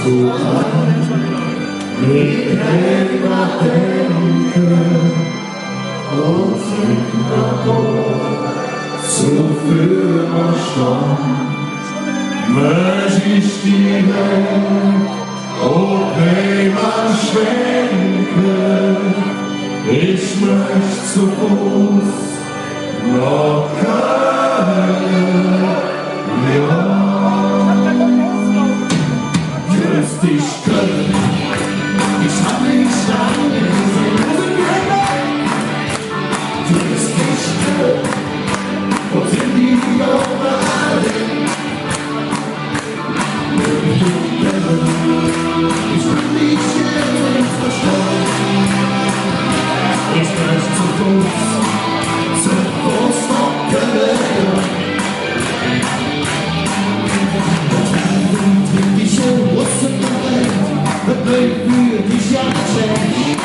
so an mich selber denke und sind so für Verstand. Möchte ich die Welt auch niemand schenken, ich möchte zu Fuß noch keine, ja. Grüß dich, Köln, ich hab nicht lange gesehen. Grüß dich, Köln, wo sind die überall? Ich kann dich jetzt nicht verstehen. Ich möchte zu Fuß noch Köln. Die Show was in der Welt, das Leben für dich ja nicht.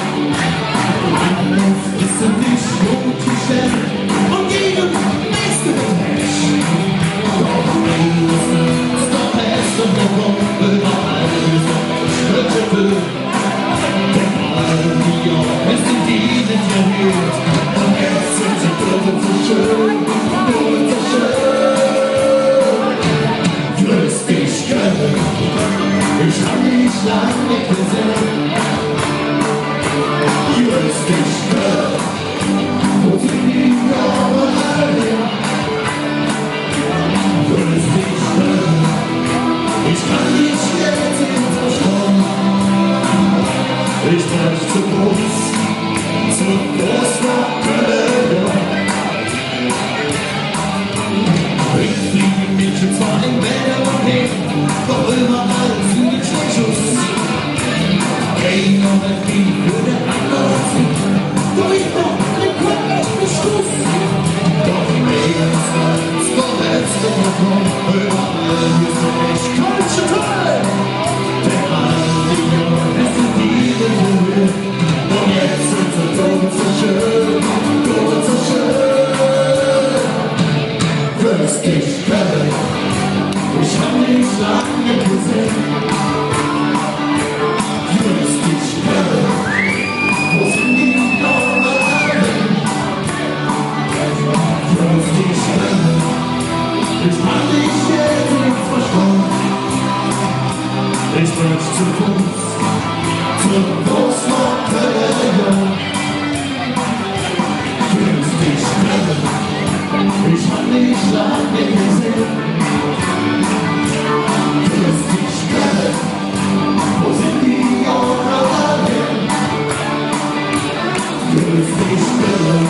Alles ist in dich und die Stelle und jedem nächsten Mensch. Doch ist doch noch überall Schritte. Denn all die Orchester, die sind ja hier. Und jetzt sind sie drin so schön, nur so schön. Grüß dich, Köln, ich hab dich lang nicht gesehen. Grüß dich, Köln, wo sind die überall hin? Grüß dich, Köln, ich kann dich jetzt nicht verstehen. Ich möchte zu Fuß nach Köln. Ich fliege Mädchen zwar in Wälder und Häfen, doch überall fühle ich den Schuss. Keiner wird wie würde andere ziehen, doch ich brauch den Kopf nicht Schluss. Doch wenigstens vorwärts kommen, überall ist ich Kölsche Teil. Denn all die Jahre sind die Höhe, und jetzt sind sie tot so schön, tot so schön. Grüß dich, Köln, ich hab dich lange gesehen. Grüß dich, Köln, wo sind die überall hin? Grüß dich, Köln, ich hab dich jetzt nicht verstanden. Ich möchte zu Fuß nach Köln. Grüß dich, Köln, ich hab dich lange gesehen. Grüß dich, Köln, wo sind die überall hin? Grüß dich, Köln,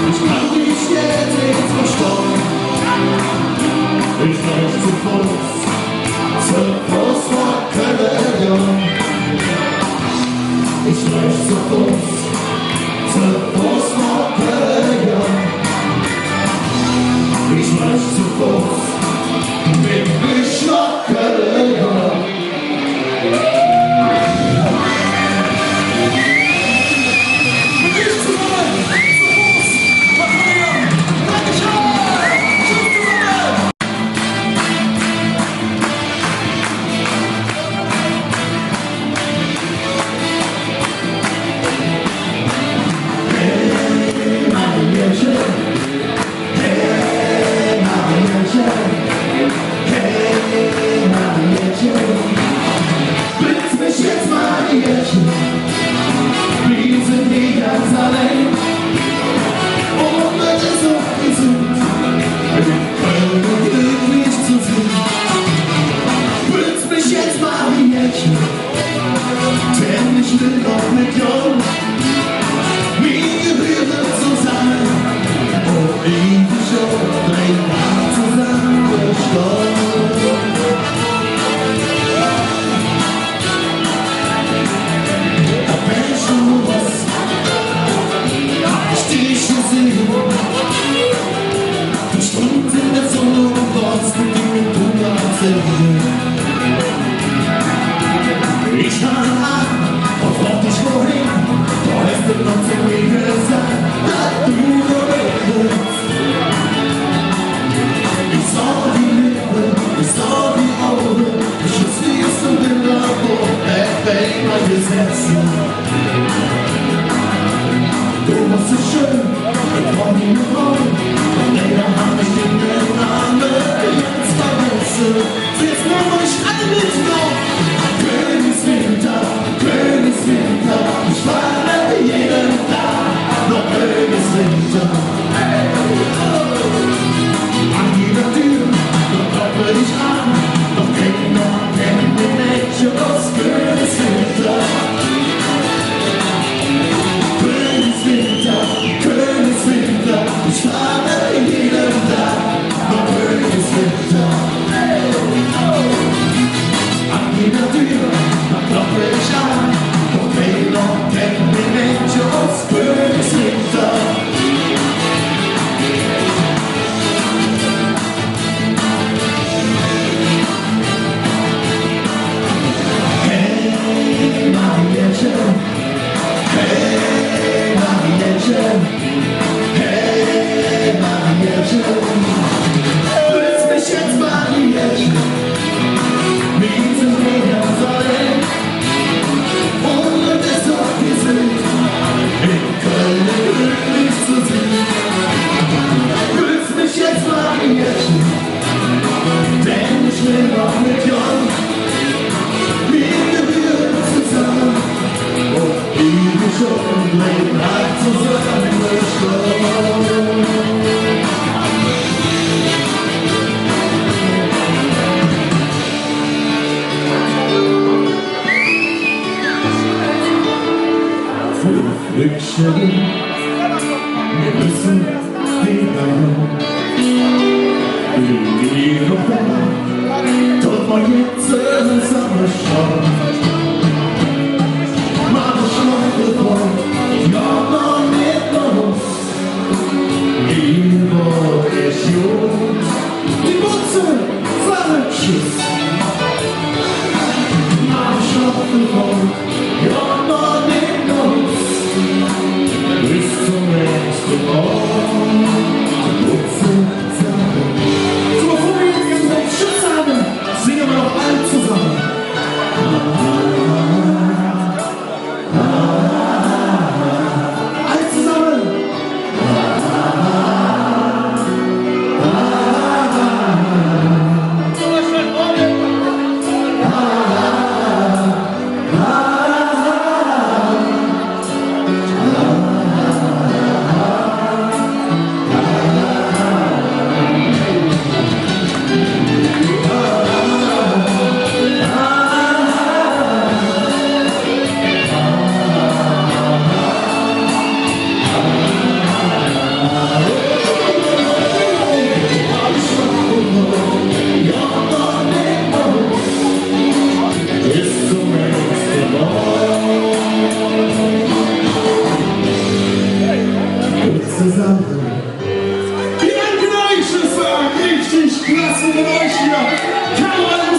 ich kann dich jetzt nicht verstehen. Ich möchte zu Fuß nach Köln. Ich möchte zu Fuß nach Köln. Ich möchte zu Fuß mit mich nach Köln. Stelle. Wir müssen gegangen. Wir noch da, doch mal jetzt zusammen schauen. Meine Schleife voll, ja noch nicht los. Evolution, die Wurzel, Sache, Tschüss. Meine Schleife voll, ja noch nicht los. Bis zum nächsten Mal, die Wurzel, Sache. So, bevor wir jetzt ganz kurz Tschüss sagen, singen wir noch alle zusammen. Alle zusammen. Zusammen. Wir danken euch, es war richtig klasse mit euch hier. Caroline